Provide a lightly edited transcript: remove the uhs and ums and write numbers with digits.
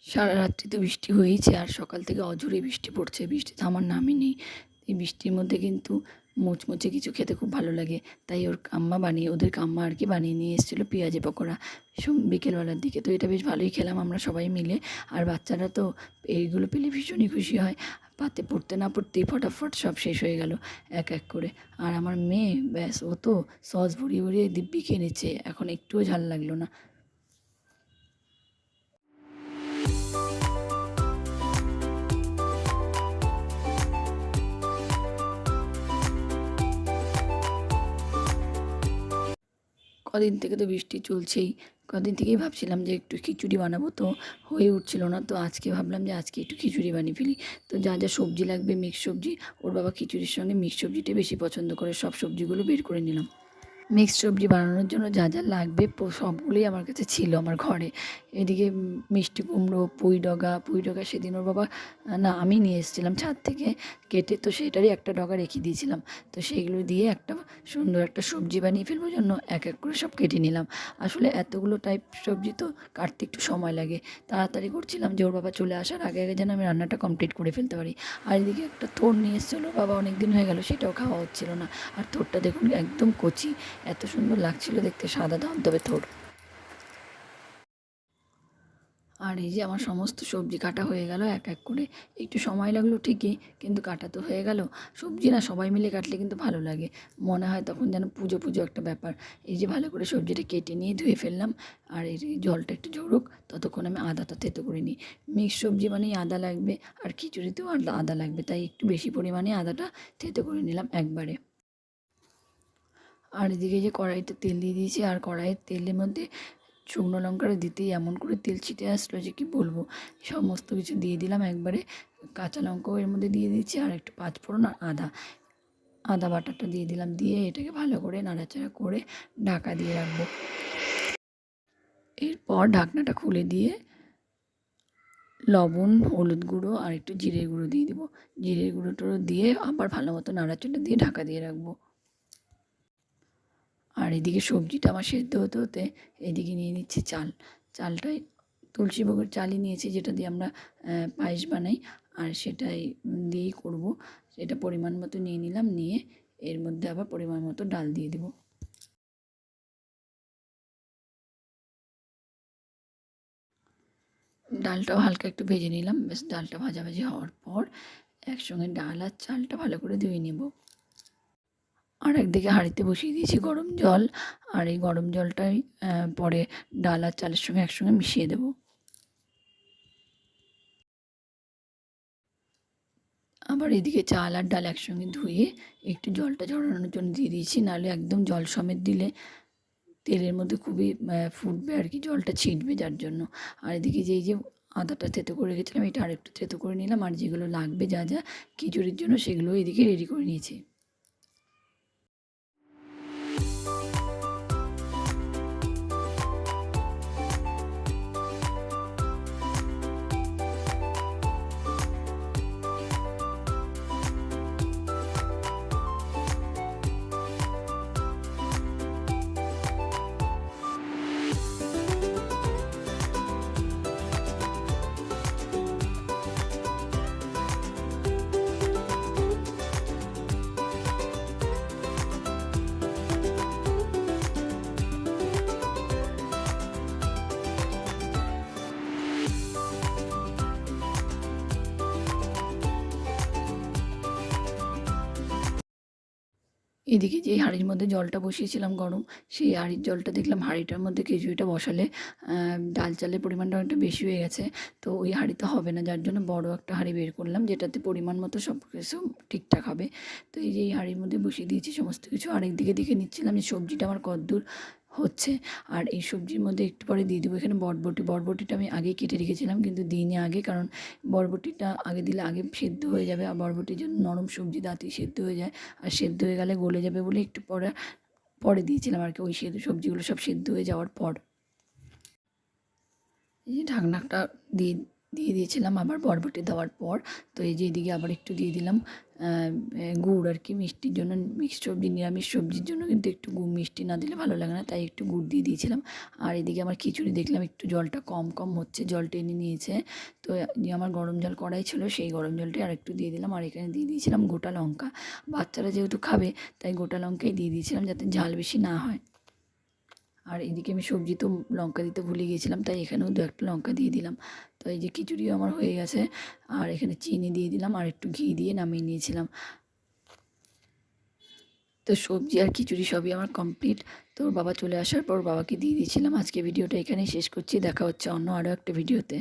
সারা রাত্রি তো বৃষ্টি হয়েইছে, আর সকাল থেকে অঝোরে বৃষ্টি পড়ছে, বৃষ্টি থামার নামই নেই। এই বৃষ্টির মধ্যে কিন্তু মুচমুচে কিছু খেতে খুব ভালো লাগে, তাই ওদের কাম্মা আর কি বানিয়ে নিয়ে এসেছিলো পেঁয়াজি পকোড়া বিকেলবেলার দিকে। তো এটা বেশ ভালোই খেলাম আমরা সবাই মিলে। আর বাচ্চারা তো এইগুলো পেলে ভীষণই খুশি হয়, পাতে পড়তে না পড়তেই ফটাফট সব শেষ হয়ে গেল এক এক করে। আর আমার মেয়ে ব্যাস, ও তো সস ভরিয়ে ভরিয়ে দিব্যি খেয়ে নিচ্ছে, এখন একটুও ঝাল লাগলো না। কদিন থেকে তো বৃষ্টি চলছেই, কদিন থেকেই ভাবছিলাম যে একটু খিচুড়ি বানাবো, তো হয়ে উঠছিল না। তো আজকে ভাবলাম যে আজকে একটু খিচুড়ি বানিয়ে ফেলি। তো যা যা সবজি লাগবে, মিক্স সবজি, ওর বাবা খিচুড়ির সঙ্গে মিক্স সবজিটাই বেশি পছন্দ করে, সব সবজিগুলো বের করে নিলাম। মিক্সড সবজি বানানোর জন্য যা যা লাগবে সবগুলোই আমার কাছে ছিল আমার ঘরে। এদিকে মিষ্টি কুমড়ো, পুঁই ডগা সেদিন ওর বাবা, না আমি নিয়ে এসেছিলাম ছাদ থেকে কেটে, তো সেটারই একটা ডগা রেখে দিয়েছিলাম। তো সেইগুলো দিয়ে একটা সুন্দর একটা সবজি বানিয়ে ফেলবার জন্য এক এক করে সব কেটে নিলাম। আসলে এতগুলো টাইপ সবজি তো কাটতে একটু সময় লাগে, তাড়াতাড়ি করছিলাম যে ওর বাবা চলে আসার আগে আগে যেন আমি রান্নাটা কমপ্লিট করে ফেলতে পারি। আর এদিকে একটা থোড় নিয়ে এসেছিলো বাবা, অনেক দিন হয়ে গেল সেটাও খাওয়া হচ্ছিল না। আর থোড়টা দেখুন একদম কচি, এত সুন্দর লাগছিল দেখতে, সাদা ধবধবে থোড়। আর এই যে আমার সমস্ত সবজি কাটা হয়ে গেল এক এক করে, একটু সময় লাগলো ঠিকই, কিন্তু কাটা তো হয়ে গেল। সবজি না সবাই মিলে কাটলে কিন্তু ভালো লাগে, মনে হয় তখন যেন পুজো পুজো একটা ব্যাপার। এই যে ভালো করে সবজিটা কেটে নিয়ে ধুয়ে ফেললাম, আর এই যে জলটা একটু ঝরুক ততক্ষণ আমি আদাটা থেতো করে নিই। মিক্স সবজি মানেই আদা লাগবে, আর খিচুড়িতেও আদা লাগবে, তাই একটু বেশি পরিমাণে আদাটা থেতো করে নিলাম একবারে। আর এদিকে যে কড়াইতে তেল দিয়ে দিয়েছি, আর কড়াইয়ের তেলের মধ্যে শুকনো লঙ্কাটা দিতেই এমন করে তেল ছিটে আসলো যে কি বলবো। সমস্ত কিছু দিয়ে দিলাম একবারে, কাঁচা লঙ্কাও এর মধ্যে দিয়ে দিচ্ছি, আর একটু পাঁচফোড়ন আর আদা বাটাটা দিয়ে দিলাম, দিয়ে এটাকে ভালো করে নাড়াচাড়া করে ঢাকা দিয়ে রাখবো। এরপর ঢাকনাটা খুলে দিয়ে লবণ, হলুদ গুঁড়ো আর একটু জিরের গুঁড়ো দিয়ে দেবো। জিরের গুঁড়োটো দিয়ে আবার ভালো মতো নাড়াচাড়া দিয়ে ঢাকা দিয়ে রাখবো। আর এদিকে সবজিটা আমার সেদ্ধ হতে হতে এদিকে নিয়ে নিচ্ছি চালটাই তুলসী ভোগের চালই নিয়েছি, যেটা দিয়ে আমরা পায়েস বানাই, আর সেটাই দিয়েই করব। সেটা পরিমাণ মতো নিয়ে নিলাম, নিয়ে এর মধ্যে আবার পরিমাণ মতো ডাল দিয়ে দেব। ডালটাও হালকা একটু ভেজে নিলাম, বেশ ডালটা ভাজাভাজি হওয়ার পর একসঙ্গে ডাল আর চালটা ভালো করে ধুয়ে নেব। আর একদিকে হাঁড়িতে বসিয়ে দিয়েছি গরম জল, আর এই গরম জলটাই পরে ডাল আর চালের সঙ্গে একসঙ্গে মিশিয়ে দেবো। আবার এদিকে চাল আর ডাল একসঙ্গে ধুয়ে একটু জলটা ঝরানোর জন্য দিয়ে দিয়েছি, নাহলে একদম জল সমেত দিলে তেলের মধ্যে খুবই ফুটবে আর কি, জলটা ছিটবে যার জন্য। আর এদিকে যে এই যে আদাটা থেতো করে রেখেছিলাম, এটা আরেকটু থেতো করে নিলাম, আর যেগুলো লাগবে যা যা খিচুড়ির জন্য সেগুলো এদিকে রেডি করে নিয়েছি। এদিকে যে হাঁড়ির মধ্যে জলটা বসিয়েছিলাম গরম, সেই হাঁড়ির জলটা দেখলাম হাঁড়িটার মধ্যে খিচুড়িটা বসালে ডাল চালের পরিমাণটা অনেকটা বেশি হয়ে গেছে। তো ওই হাঁড়িতে হবে না, যার জন্য বড় একটা হাঁড়ি বের করলাম, যেটাতে পরিমাণ মতো সব কিছু ঠিকঠাক হবে। তো এই যে এই হাঁড়ির মধ্যে বসিয়ে দিয়েছি সমস্ত কিছু, আরেকদিকে দেখে নিচ্ছিলাম যে সবজিটা আমার কতদূর হচ্ছে। আর এই সবজির মধ্যে একটু পরে দিয়ে দেবো এখানে বরবটিটা আমি আগেই কেটে রেখেছিলাম, কিন্তু দিইনি আগে, কারণ বরবটিটা আগে দিলে আগে সেদ্ধ হয়ে যাবে, আর বরবটির জন্য নরম সবজি তাড়াতাড়ি সেদ্ধ হয়ে যায়, আর সেদ্ধ হয়ে গেলে গলে যাবে বলে একটু পরে পরে দিয়েছিলাম আর কি, ওই সবজিগুলো সব সেদ্ধ হয়ে যাওয়ার পর। এই যে ঢাকনাটা দিয়ে দিয়ে দিয়েছিলাম আবার বরবটি দেওয়ার পর। তো এই যে এদিকে আবার একটু দিয়ে দিলাম গুড় আর কি মিষ্টির জন্য। মিক্সড সবজি, নিরামিষ সবজির জন্য কিন্তু একটু মিষ্টি না দিলে ভালো লাগে না, তাই একটু গুড় দিয়ে দিয়েছিলাম। আর এদিকে আমার খিচুড়ি দেখলাম একটু জলটা কম কম হচ্ছে, জল টেনে নিয়েছে। তো যে আমার গরম জল কড়াই ছিল সেই গরম জলটাই আর একটু দিয়ে দিলাম। আর এখানে দিয়ে দিয়েছিলাম গোটা লঙ্কা। বাচ্চারা যেহেতু খাবে তাই গোটা লঙ্কাই দিয়ে দিয়েছিলাম যাতে ঝাল বেশি না হয়। আর এদিকে আমি সবজি তো লঙ্কা দিতে ভুলে গিয়েছিলাম, তাই এখানেও দু একটা লঙ্কা দিয়ে দিলাম। তো এই যে খিচুড়িও আমার হয়ে গেছে। আর এখানে চিনি দিয়ে দিলাম আর একটু ঘি দিয়ে নামিয়ে নিয়েছিলাম। তো সবজি আর খিচুড়ি সবই আমার কমপ্লিট। তো বাবা চলে আসার পর বাবাকে দিয়ে দিয়েছিলাম। আজকে ভিডিওটা এখানেই শেষ করছি। দেখা হচ্ছে অন্য আরও একটা ভিডিওতে।